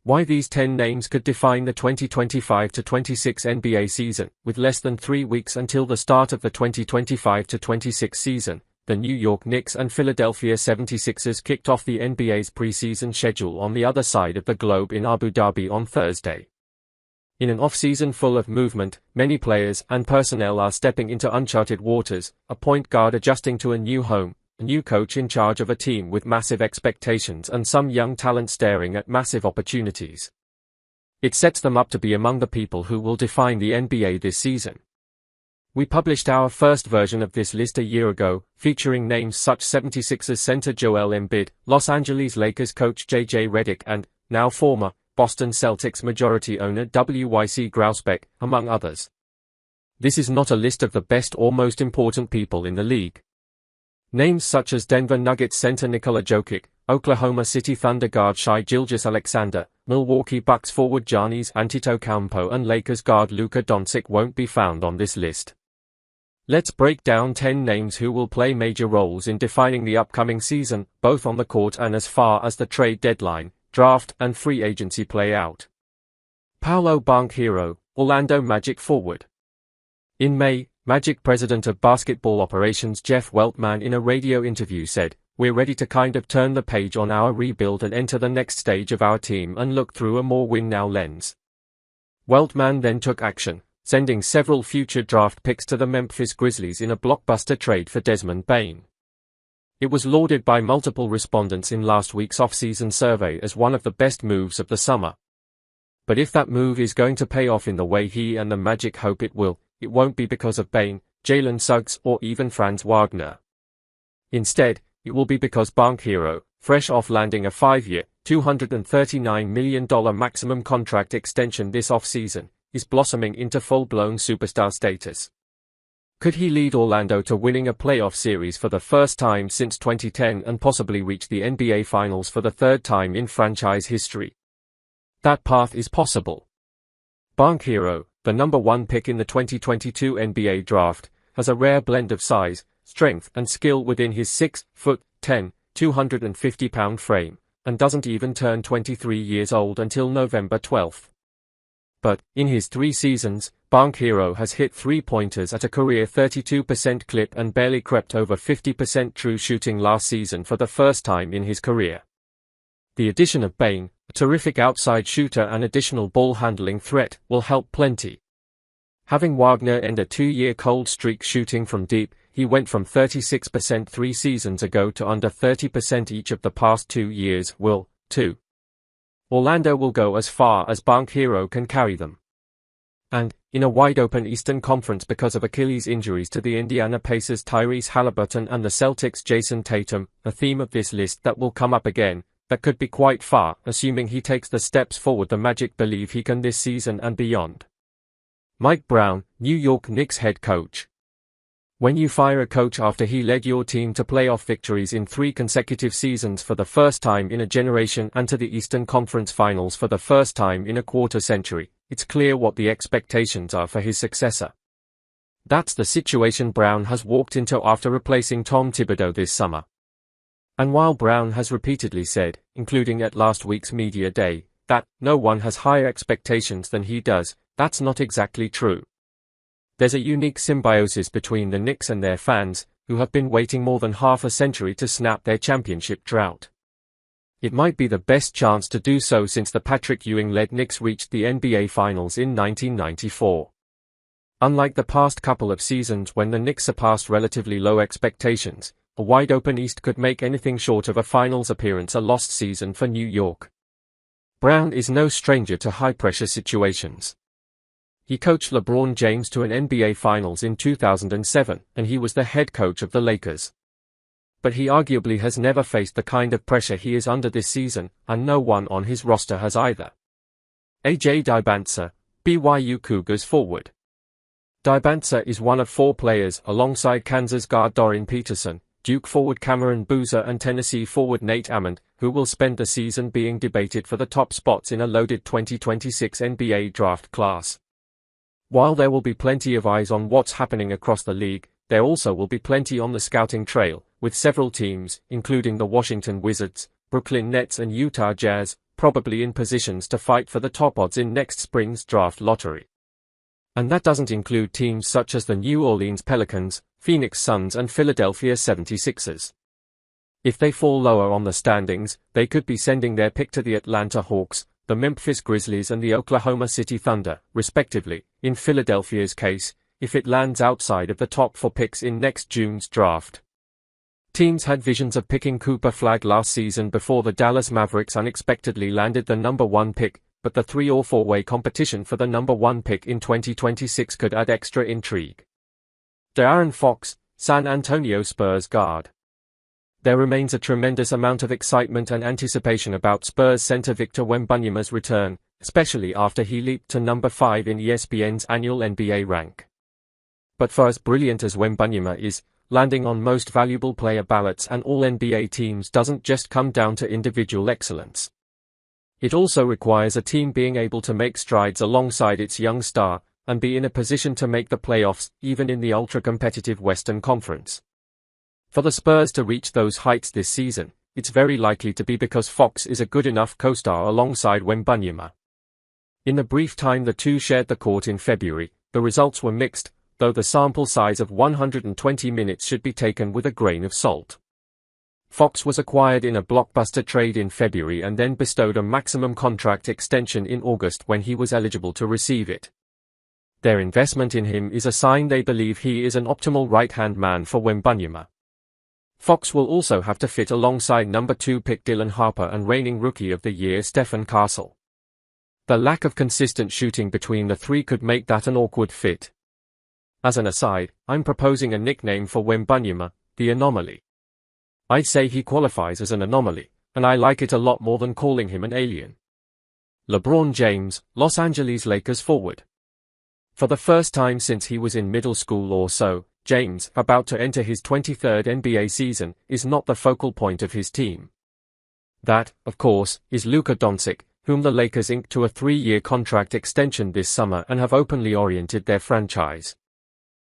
Why these 10 names could define the 2025-26 NBA season. With less than 3 weeks until the start of the 2025-26 season, the New York Knicks and Philadelphia 76ers kicked off the NBA's preseason schedule on the other side of the globe in Abu Dhabi on Thursday. In an off-season full of movement, many players and personnel are stepping into uncharted waters, a point guard adjusting to a new home, a new coach in charge of a team with massive expectations, and some young talent staring at massive opportunities. It sets them up to be among the people who will define the NBA this season. We published our first version of this list a year ago, featuring names such 76ers center Joel Embiid, Los Angeles Lakers coach J.J. Redick, and, now former, Boston Celtics majority owner W.Y.C. Grousbeck, among others. This is not a list of the best or most important people in the league. Names such as Denver Nuggets center Nikola Jokic, Oklahoma City Thunder guard Shai Gilgeous-Alexander, Milwaukee Bucks forward Giannis Antetokounmpo, and Lakers guard Luka Doncic won't be found on this list. Let's break down 10 names who will play major roles in defining the upcoming season, both on the court and as far as the trade deadline, draft, and free agency play out. Paolo Banchero, Orlando Magic forward. In May, Magic president of basketball operations Jeff Weltman in a radio interview said, "We're ready to kind of turn the page on our rebuild and enter the next stage of our team and look through a more win-now lens." Weltman then took action, sending several future draft picks to the Memphis Grizzlies in a blockbuster trade for Desmond Bane. It was lauded by multiple respondents in last week's off-season survey as one of the best moves of the summer. But if that move is going to pay off in the way he and the Magic hope it will, it won't be because of Bane, Jalen Suggs, or even Franz Wagner. Instead, it will be because Banchero, fresh off landing a 5-year, $239 million maximum contract extension this offseason, is blossoming into full-blown superstar status. Could he lead Orlando to winning a playoff series for the first time since 2010 and possibly reach the NBA Finals for the third time in franchise history? That path is possible. Banchero, the number 1 pick in the 2022 NBA draft, has a rare blend of size, strength, and skill within his 6'10", 250-pound frame, and doesn't even turn 23 years old until November 12. But, in his 3 seasons, Banchero has hit three-pointers at a career 32% clip and barely crept over 50% true shooting last season for the first time in his career. The addition of Bane, a terrific outside shooter and additional ball-handling threat, will help plenty. Having Wagner end a 2-year cold streak shooting from deep, he went from 36% 3 seasons ago to under 30% each of the past 2 years, will, too. Orlando will go as far as Banchero can carry them. And, in a wide-open Eastern Conference because of Achilles injuries to the Indiana Pacers Tyrese Haliburton and the Celtics Jason Tatum, a theme of this list that will come up again, that could be quite far, assuming he takes the steps forward the Magic believe he can this season and beyond. Mike Brown, New York Knicks head coach. When you fire a coach after he led your team to playoff victories in 3 consecutive seasons for the first time in a generation and to the Eastern Conference Finals for the first time in a quarter century, it's clear what the expectations are for his successor. That's the situation Brown has walked into after replacing Tom Thibodeau this summer. And while Brown has repeatedly said, including at last week's media day, that no one has higher expectations than he does, that's not exactly true. There's a unique symbiosis between the Knicks and their fans, who have been waiting more than half a century to snap their championship drought. It might be the best chance to do so since the Patrick Ewing-led Knicks reached the NBA Finals in 1994. Unlike the past couple of seasons when the Knicks surpassed relatively low expectations, a wide-open East could make anything short of a Finals appearance a lost season for New York. Brown is no stranger to high-pressure situations. He coached LeBron James to an NBA Finals in 2007, and he was the head coach of the Lakers. But he arguably has never faced the kind of pressure he is under this season, and no one on his roster has either. A.J. Dybantsa, BYU Cougars forward. Dybantsa is one of 4 players alongside Kansas guard Dorian Peterson, Duke forward Cameron Boozer and Tennessee forward Nate Ammond, who will spend the season being debated for the top spots in a loaded 2026 NBA draft class. While there will be plenty of eyes on what's happening across the league, there also will be plenty on the scouting trail, with several teams, including the Washington Wizards, Brooklyn Nets and Utah Jazz, probably in positions to fight for the top odds in next spring's draft lottery. And that doesn't include teams such as the New Orleans Pelicans, Phoenix Suns and Philadelphia 76ers. If they fall lower on the standings, they could be sending their pick to the Atlanta Hawks, the Memphis Grizzlies and the Oklahoma City Thunder, respectively. In Philadelphia's case, if it lands outside of the top 4 picks in next June's draft. Teams had visions of picking Cooper Flagg last season before the Dallas Mavericks unexpectedly landed the number 1 pick, but the 3- or 4-way competition for the number 1 pick in 2026 could add extra intrigue. De'Aaron Fox, San Antonio Spurs guard. There remains a tremendous amount of excitement and anticipation about Spurs center Victor Wembanyama's return, especially after he leaped to number 5 in ESPN's annual NBA rank. But for as brilliant as Wembanyama is, landing on most valuable player ballots and all NBA teams doesn't just come down to individual excellence. It also requires a team being able to make strides alongside its young star, and be in a position to make the playoffs, even in the ultra-competitive Western Conference. For the Spurs to reach those heights this season, it's very likely to be because Fox is a good enough co-star alongside Wembanyama. In the brief time the two shared the court in February, the results were mixed, though the sample size of 120 minutes should be taken with a grain of salt. Fox was acquired in a blockbuster trade in February and then bestowed a maximum contract extension in August when he was eligible to receive it. Their investment in him is a sign they believe he is an optimal right-hand man for Wembanyama. Fox will also have to fit alongside number 2 pick Dylan Harper and reigning Rookie of the Year Stephen Castle. The lack of consistent shooting between the three could make that an awkward fit. As an aside, I'm proposing a nickname for Wembanyama, the Anomaly. I'd say he qualifies as an anomaly, and I like it a lot more than calling him an alien. LeBron James, Los Angeles Lakers forward. For the first time since he was in middle school or so, James, about to enter his 23rd NBA season, is not the focal point of his team. That, of course, is Luka Doncic, whom the Lakers inked to a 3-year contract extension this summer and have openly oriented their franchise.